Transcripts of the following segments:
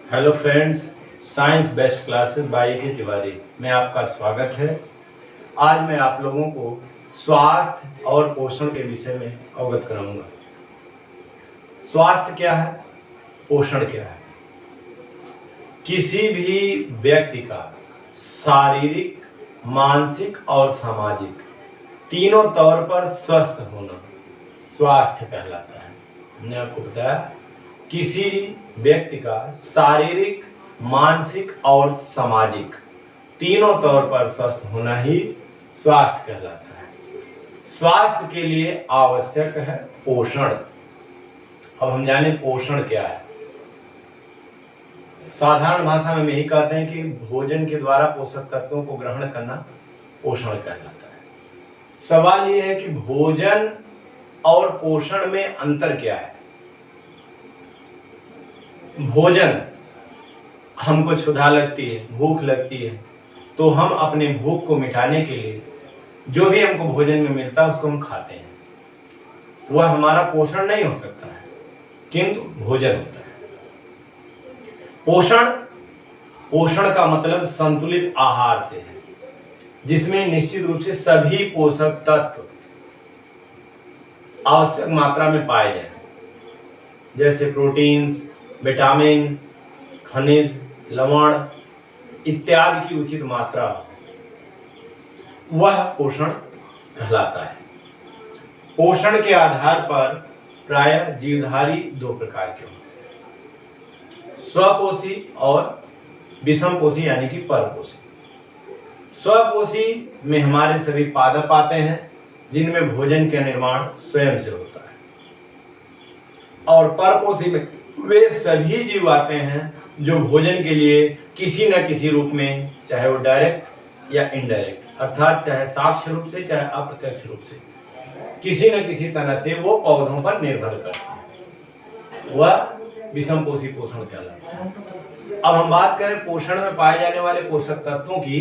Hello friends, science best classes bye के तिवारी में आपका स्वागत है। आज मैं आप लोगों को स्वास्थ्य और पोषण के विषय में अवगत कराऊंगा। स्वास्थ्य क्या है, पोषण क्या है? किसी भी व्यक्ति का शारीरिक, मानसिक और सामाजिक तीनों तौर पर स्वस्थ होना स्वास्थ्य कहलाता है। हमने आपको बताया किसी व्यक्ति का शारीरिक, मानसिक और सामाजिक तीनों तौर पर स्वस्थ होना ही स्वास्थ्य कहलाता है। स्वास्थ्य के लिए आवश्यक है पोषण। अब हम जाने पोषण क्या है। साधारण भाषा में यही कहते हैं कि भोजन के द्वारा पोषक तत्वों को ग्रहण करना पोषण कहलाता है। सवाल यह है कि भोजन और पोषण में अंतर क्या है। भोजन, हमको क्षुधा लगती है, भूख लगती है, तो हम अपने भूख को मिटाने के लिए जो भी हमको भोजन में मिलता है उसको हम खाते हैं। वह हमारा पोषण नहीं हो सकता है, किंतु भोजन होता है। पोषण का मतलब संतुलित आहार से है, जिसमें निश्चित रूप से सभी पोषक तत्व आवश्यक मात्रा में पाए जाए, जैसे प्रोटीन्स, विटामिन, खनिज, लवण इत्यादि की उचित मात्रा, वह पोषण कहलाता है। पोषण के आधार पर प्रायः जीवधारी दो प्रकार के होते हैं, स्वपोषी और विषमपोषी यानी कि परपोषी। स्वपोषी में हमारे सभी पादप आते हैं, जिनमें भोजन का निर्माण स्वयं से होता है, और परपोषी में वे सभी जीव आते हैं जो भोजन के लिए किसी न किसी रूप में, चाहे वो डायरेक्ट या इनडायरेक्ट, अर्थात चाहे साक्ष्य रूप से चाहे अप्रत्यक्ष रूप से, किसी न किसी तरह से वो पौधों पर निर्भर करते हैं, वह विषमपोषी पोषण कहलाता है। अब हम बात करें पोषण में पाए जाने वाले पोषक तत्वों की,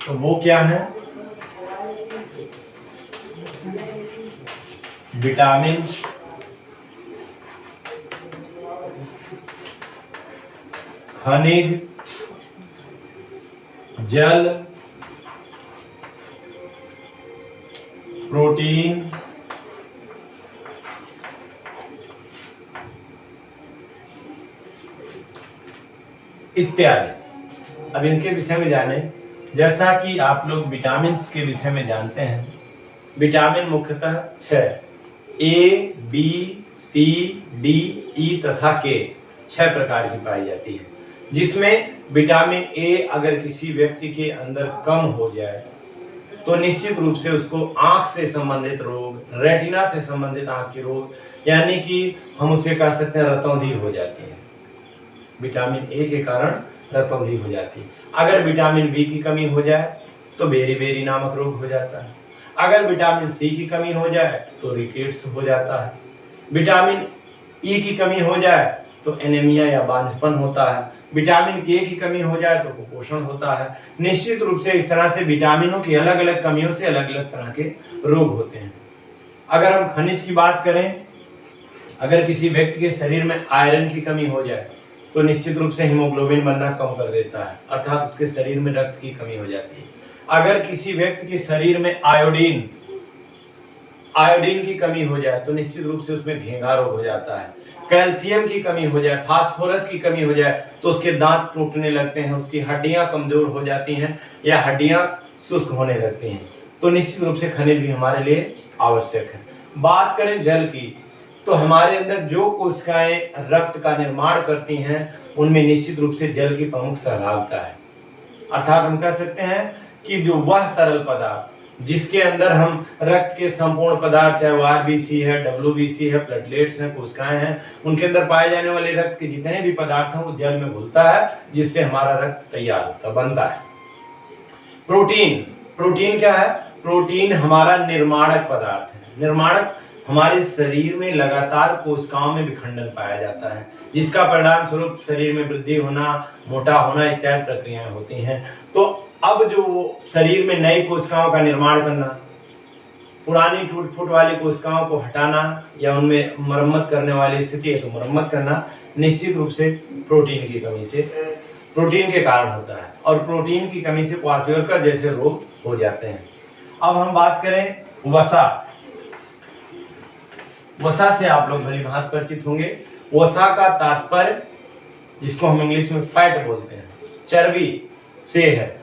तो वो क्या है? विटामिन, खनिज, जल, प्रोटीन, इत्यादि। अब इनके विषय में जाने, जैसा कि आप लोग विटामिन के विषय में जानते हैं, विटामिन मुख्यतः 6 A, B, C, D, E तथा K 6 प्रकार की पाई जाती है, जिसमें विटामिन ए अगर किसी व्यक्ति के अंदर कम हो जाए तो निश्चित रूप से उसको आंख से संबंधित रोग, रेटिना से संबंधित आंख के रोग, यानी कि हम उसे कह सकते हैं रतौंधी हो जाती है। विटामिन ए के कारण रतौंधी हो जाती है। अगर विटामिन बी की कमी हो जाए तो बेरी नामक रोग हो जाता है। अगर विटामिन सी की कमी हो जाए तो रिकेट्स हो जाता है। विटामिन ई की कमी हो जाए तो एनीमिया या बांझपन होता है। विटामिन के की कमी हो जाए तो कुपोषण होता है। निश्चित रूप से इस तरह से विटामिनों की अलग अलग कमियों से अलग अलग तरह के रोग होते हैं। अगर हम खनिज की बात करें, अगर किसी व्यक्ति के शरीर में आयरन की कमी हो जाए तो निश्चित रूप से हीमोग्लोबिन बनना कम कर देता है, अर्थात उसके शरीर में रक्त की कमी हो जाती है। अगर किसी व्यक्ति के शरीर में आयोडीन की कमी हो जाए तो निश्चित रूप से उसमें घेंघा रोग हो जाता है। कैल्शियम की कमी हो जाए, फास्फोरस की कमी हो जाए तो उसके दांत टूटने लगते हैं, उसकी हड्डियां कमजोर हो जाती हैं या हड्डियां शुष्क होने लगती हैं। तो निश्चित रूप से खनिज भी हमारे लिए आवश्यक है। बात करें जल की, तो हमारे अंदर जो कोशिकाएं रक्त का निर्माण करती हैं उनमें निश्चित रूप से जल की प्रमुख सहभागिता है। अर्थात हम कह सकते हैं कि जो वह तरल पदार्थ जिसके अंदर हम रक्त के संपूर्ण पदार्थ, चाहे वो आरबीसी है, डब्ल्यूबीसी है, प्लेटलेट्स हैं, कोशिकाएं हैं, उनके अंदर पाए जाने वाले रक्त के जितने भी पदार्थ हैं वो जल में घुलता है, जिससे हमारा रक्त तैयार होता बनता है। प्रोटीन क्या है? प्रोटीन हमारा निर्माणक पदार्थ है। निर्माणक हमारे शरीर में लगातार कोशिकाओं में विखंडन पाया जाता है, जिसका परिणाम स्वरूप शरीर में वृद्धि होना, मोटा होना इत्यादि प्रक्रियाएं होती हैं। तो अब जो शरीर में नई कोशिकाओं का निर्माण करना, पुरानी टूट फूट वाली कोशिकाओं को हटाना या उनमें मरम्मत करने वाली स्थिति है तो मरम्मत करना निश्चित रूप से प्रोटीन की कमी से, प्रोटीन के कारण होता है, और प्रोटीन की कमी से क्वाशहिर्कर जैसे रोग हो जाते हैं। अब हम बात करें वसा। वसा से आप लोग भली भांति परिचित होंगे। वसा का तात्पर्य, जिसको हम इंग्लिश में फैट बोलते हैं, चर्बी से है।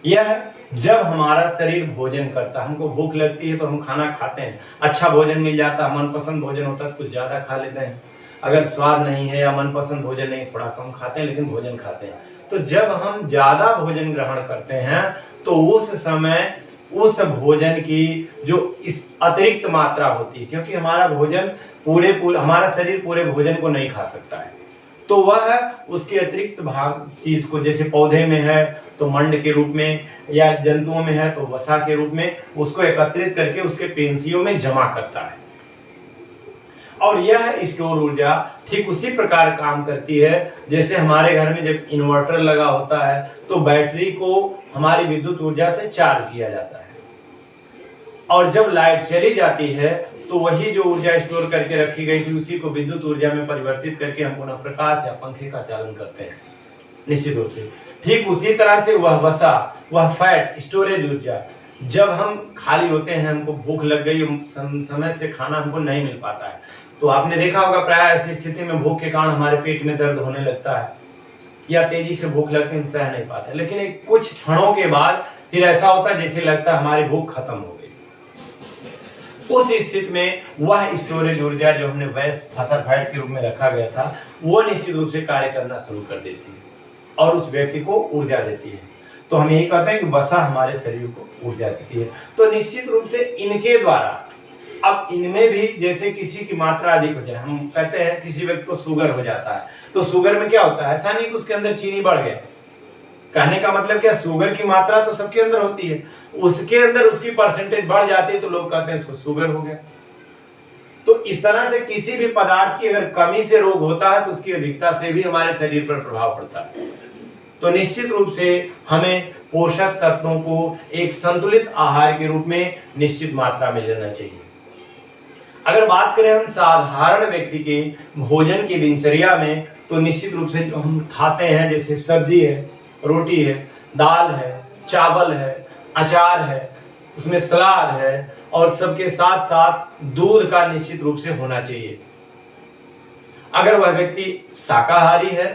यह जब हमारा शरीर भोजन करता है, हमको भूख लगती है तो हम खाना खाते हैं, अच्छा भोजन मिल जाता है, मनपसंद भोजन होता है तो कुछ ज़्यादा खा लेते हैं, अगर स्वाद नहीं है या मनपसंद भोजन नहीं थोड़ा कम खाते हैं, लेकिन भोजन खाते हैं। तो जब हम ज़्यादा भोजन ग्रहण करते हैं तो उस समय उस भोजन की जो इस अतिरिक्त मात्रा होती है, क्योंकि हमारा भोजन हमारा शरीर पूरे भोजन को नहीं खा सकता है, तो वह उसके अतिरिक्त भाग चीज को, जैसे पौधे में है तो मंड के रूप में, या जंतुओं में है तो वसा के रूप में, उसको एकत्रित करके उसके पेशियों में जमा करता है। और यह स्टोर ऊर्जा ठीक उसी प्रकार काम करती है जैसे हमारे घर में जब इन्वर्टर लगा होता है तो बैटरी को हमारी विद्युत ऊर्जा से चार्ज किया जाता है, और जब लाइट चली जाती है तो वही जो ऊर्जा स्टोर करके रखी गई थी उसी को विद्युत ऊर्जा में परिवर्तित करके हम पुनः प्रकाश या पंखे का चालन करते हैं निश्चित रूप से। ठीक उसी तरह से वह वसा, वह फैट, स्टोरेज ऊर्जा, जब हम खाली होते हैं, हमको भूख लग गई, समय से खाना हमको नहीं मिल पाता है, तो आपने देखा होगा प्राय ऐसी स्थिति में भूख के कारण हमारे पेट में दर्द होने लगता है या तेजी से भूख लगती है, हम सह नहीं पाते, लेकिन एक कुछ क्षणों के बाद फिर ऐसा होता है जैसे लगता है हमारी भूख खत्म हो गई। उस स्थिति में वह स्टोरेज ऊर्जा जो हमने फसल फैट के रूप में रखा गया था वो निश्चित रूप से कार्य करना शुरू कर देती है और उस व्यक्ति को ऊर्जा देती है। तो हम यही कहते हैं कि वसा हमारे शरीर को ऊर्जा देती है। तो निश्चित रूप से इनके द्वारा, अब इनमें भी जैसे किसी की मात्रा अधिक हो जाए, हम कहते हैं किसी व्यक्ति को शुगर हो जाता है, तो शुगर में क्या होता है, ऐसा नहीं कि उसके अंदर चीनी बढ़ गया, कहने का मतलब क्या, शुगर की मात्रा तो सबके अंदर होती है, उसके अंदर उसकी परसेंटेज बढ़ जाती है तो लोग कहते हैं उसको शुगर हो गया। तो इस तरह से किसी भी पदार्थ की अगर कमी से रोग होता है तो उसकी अधिकता से भी हमारे शरीर पर प्रभाव पड़ता है। तो निश्चित रूप से हमें पोषक तत्वों को एक संतुलित आहार के रूप में निश्चित मात्रा में लेना चाहिए। अगर बात करें हम साधारण व्यक्ति के भोजन की दिनचर्या में, तो निश्चित रूप से जो हम खाते हैं जैसे सब्जी है, रोटी है, दाल है, चावल है, अचार है, उसमें सलाद है, और सबके साथ साथ दूध का निश्चित रूप से होना चाहिए। अगर वह व्यक्ति शाकाहारी है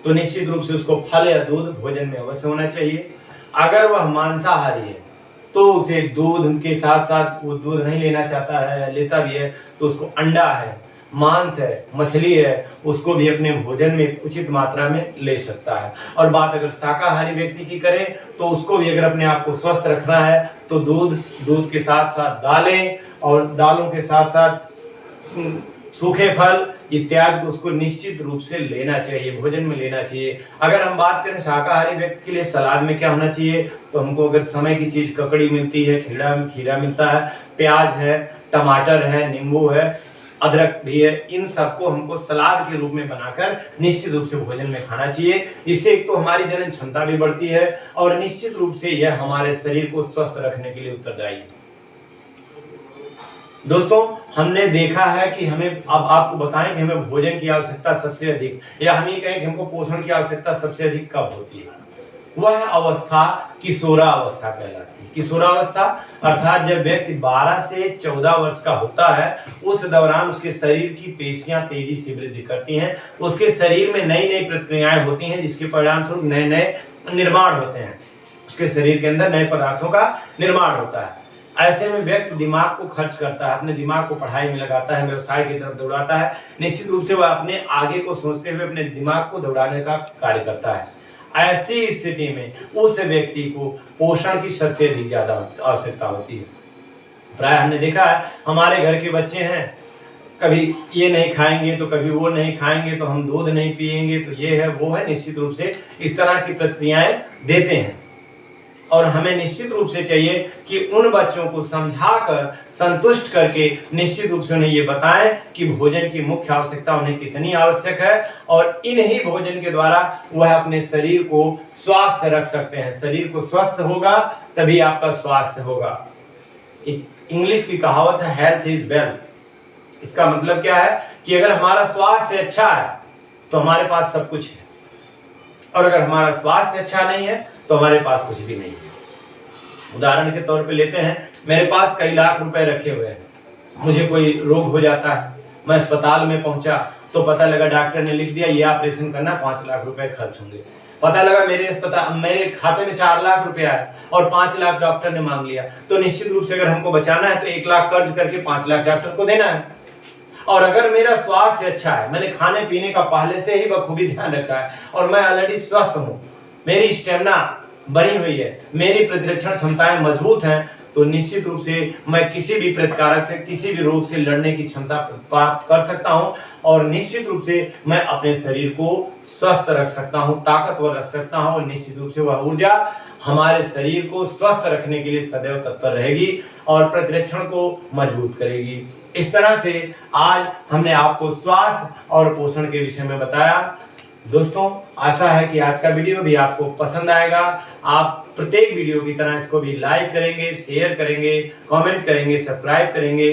तो निश्चित रूप से उसको फल या दूध भोजन में अवश्य होना चाहिए। अगर वह मांसाहारी है तो उसे दूध के साथ साथ, वो दूध नहीं लेना चाहता है, लेता भी है, तो उसको अंडा है, मांस है, मछली है, उसको भी अपने भोजन में उचित मात्रा में ले सकता है। और बात अगर शाकाहारी व्यक्ति की करें तो उसको भी अगर अपने आप को स्वस्थ रखना है तो दूध के साथ साथ दालें, और दालों के साथ साथ सूखे फल इत्यादि को उसको निश्चित रूप से लेना चाहिए, भोजन में लेना चाहिए। अगर हम बात करें शाकाहारी व्यक्ति के लिए सलाद में क्या होना चाहिए, तो हमको अगर समय की चीज ककड़ी मिलती है, खीरा मिलता है, प्याज है, टमाटर है, नींबू है, अदरक भी है, इन सबको हमको सलाद के रूप में बनाकर निश्चित रूप से भोजन में खाना चाहिए। इससे एक तो हमारी जनन क्षमता भी बढ़ती है और निश्चित रूप से यह हमारे शरीर को स्वस्थ रखने के लिए उत्तरदायी है। दोस्तों, हमने देखा है कि हमें, अब आपको बताएं कि हमें भोजन की आवश्यकता सबसे अधिक, या हम ये कहें कि हमको पोषण की आवश्यकता सबसे अधिक कब होती है, वह अवस्था किशोरावस्था कहलाती है। किशोरावस्था अर्थात जब व्यक्ति 12 से 14 वर्ष का होता है, उस दौरान उसके शरीर की पेशियां तेजी से वृद्धि करती हैं, उसके शरीर में नई नई प्रक्रियाएं होती हैं जिसके परिणाम स्वरूप नए नए निर्माण होते हैं, उसके शरीर के अंदर नए पदार्थों का निर्माण होता है। ऐसे में व्यक्ति दिमाग को खर्च करता है, अपने दिमाग को पढ़ाई में लगाता है, व्यवसाय की तरफ दौड़ाता है, निश्चित रूप से वह अपने आगे को सोचते हुए अपने दिमाग को दौड़ाने का कार्य करता है। ऐसी स्थिति में उस व्यक्ति को पोषण की सबसे अधिक ज्यादा आवश्यकता होती है। प्राय हमने देखा है हमारे घर के बच्चे हैं, कभी ये नहीं खाएंगे तो कभी वो नहीं खाएंगे, तो हम दूध नहीं पिएंगे तो ये है वो है, निश्चित रूप से इस तरह की प्रतिक्रियाएं देते हैं। और हमें निश्चित रूप से चाहिए कि उन बच्चों को समझाकर संतुष्ट करके निश्चित रूप से उन्हें ये बताएं कि भोजन की मुख्य आवश्यकता उन्हें कितनी आवश्यक है, और इन्हीं भोजन के द्वारा वह अपने शरीर को स्वस्थ रख सकते हैं। शरीर को स्वस्थ होगा तभी आपका स्वास्थ्य होगा। इंग्लिश की कहावत है हेल्थ इज वेल्थ। इसका मतलब क्या है कि अगर हमारा स्वास्थ्य अच्छा है तो हमारे पास सब कुछ है, और अगर हमारा स्वास्थ्य अच्छा नहीं है तो हमारे पास कुछ भी नहीं है। उदाहरण के तौर पे लेते हैं, मेरे पास कई लाख रुपए रखे हुए हैं, मुझे कोई रोग हो जाता है, मैं अस्पताल में पहुंचा तो पता लगा डॉक्टर ने लिख दिया ये ऑपरेशन करना, 5 लाख रुपए खर्च होंगे। पता लगा मेरे खाते में 4 लाख रुपया है और 5 लाख डॉक्टर ने मांग लिया, तो निश्चित रूप से अगर हमको बचाना है तो 1 लाख कर्ज करके 5 लाख डॉक्टर को देना है। और अगर मेरा स्वास्थ्य अच्छा है, मैंने खाने पीने का पहले से ही बखूबी ध्यान रखा है और मैं ऑलरेडी स्वस्थ हूँ, मेरी स्टेमिना बनी हुई है, मेरी प्रतिरक्षण क्षमताएं मजबूत हैं, तो निश्चित रूप से मैं किसी भी प्रतिकारक से, किसी भी रोग से लड़ने की क्षमता प्राप्त कर सकता हूं और निश्चित रूप से मैं अपने शरीर को स्वस्थ रख सकता हूं, ताकतवर रख सकता हूं, और निश्चित रूप से वह ऊर्जा हमारे शरीर को स्वस्थ रखने के लिए सदैव तत्पर रहेगी और प्रतिरक्षण को मजबूत करेगी। इस तरह से आज हमने आपको स्वास्थ्य और पोषण के विषय में बताया। दोस्तों, आशा है कि आज का वीडियो भी आपको पसंद आएगा। आप प्रत्येक वीडियो की तरह इसको भी लाइक करेंगे, शेयर करेंगे, कमेंट करेंगे, सब्सक्राइब करेंगे।